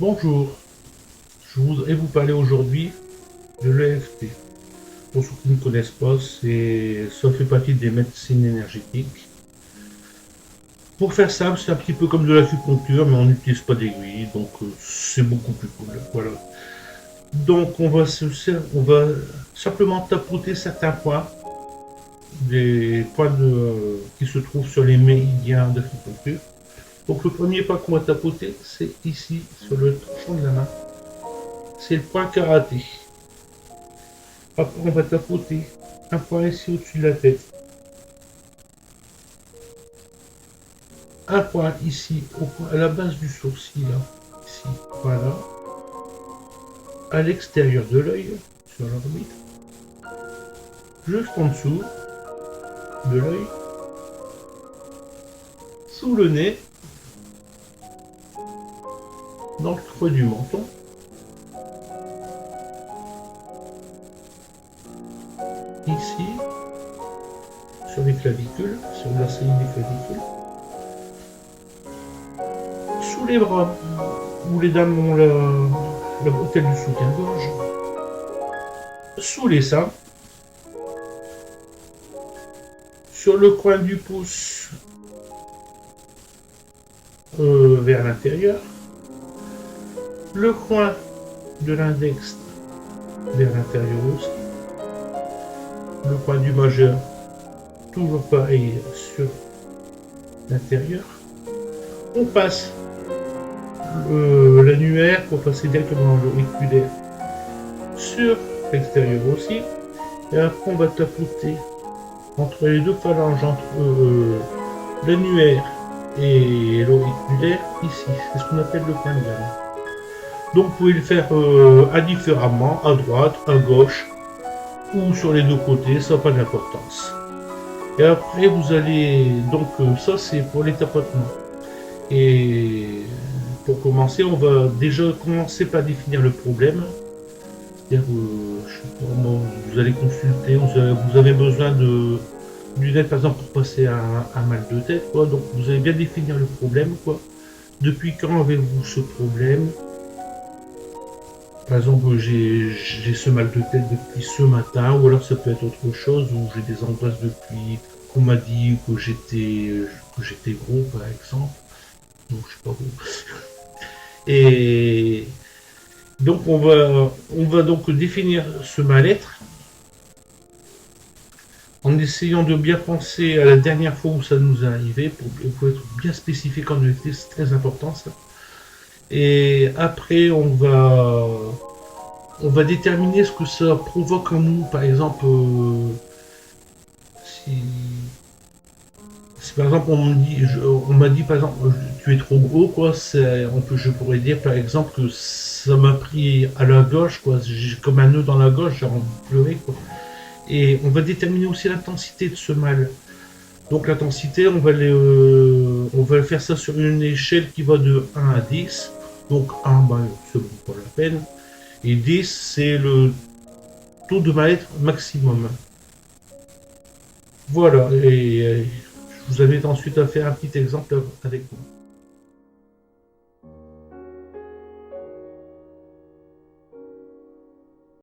Bonjour, je voudrais vous parler aujourd'hui de l'EFT. Pour ceux qui ne connaissent pas, ça fait partie des médecines énergétiques. Pour faire simple, c'est un petit peu comme de l'acupuncture, mais on n'utilise pas d'aiguille, donc c'est beaucoup plus cool. Voilà. Donc on va simplement tapoter certains points, des points qui se trouvent sur les méridiens d'acupuncture. Donc le premier point qu'on va tapoter, c'est ici, sur le tranchant de la main. C'est le point karaté. Après, on va tapoter un point ici au-dessus de la tête. Un point ici, à la base du sourcil, là. Ici, voilà. À l'extérieur de l'œil, sur l'orbite. Juste en dessous de l'œil. Sous le nez. Dans le creux du menton. Ici, sur les clavicules, sur la saillie des clavicules. Sous les bras, où les dames ont la bretelle du soutien-gorge. Sous les seins. Sur le coin du pouce, vers l'intérieur. Le coin de l'index vers l'intérieur aussi. Le coin du majeur, toujours pareil sur l'intérieur. On passe l'annulaire pour passer directement dans l'auriculaire sur l'extérieur aussi. Et après on va tapoter entre les deux phalanges, entre l'annulaire et l'auriculaire, ici. C'est ce qu'on appelle le point de gamme. Donc vous pouvez le faire indifféremment, à droite, à gauche, ou sur les deux côtés, ça n'a pas d'importance. Et après vous allez, donc ça c'est pour les tapotements. Et pour commencer, on va déjà commencer par définir le problème. C'est-à-dire, je sais pas, vous allez consulter, vous avez besoin d'une aide par exemple pour passer un mal de tête, quoi. Donc vous allez bien définir le problème, quoi. Depuis quand avez-vous ce problème? Par exemple, j'ai ce mal de tête depuis ce matin, ou alors ça peut être autre chose, ou j'ai des angoisses depuis qu'on m'a dit que j'étais gros, par exemple. Donc je sais pas gros. Et donc on va donc définir ce mal-être en essayant de bien penser à la dernière fois où ça nous est arrivé, pour être bien spécifique en EFT, c'est très important ça. Et après, on va déterminer ce que ça provoque en nous. Par exemple, si par exemple on m'a dit par exemple tu es trop gros, quoi, je pourrais dire par exemple que ça m'a pris à la gauche, quoi, j'ai comme un nœud dans la gauche, j'ai envie de pleurer, quoi. Et on va déterminer aussi l'intensité de ce mal. Donc l'intensité, on va faire ça sur une échelle qui va de 1 à 10. Donc 1, ben, c'est bon, pas la peine. Et 10, c'est le taux de mal-être maximum. Voilà, et je vous invite ensuite à faire un petit exemple avec moi.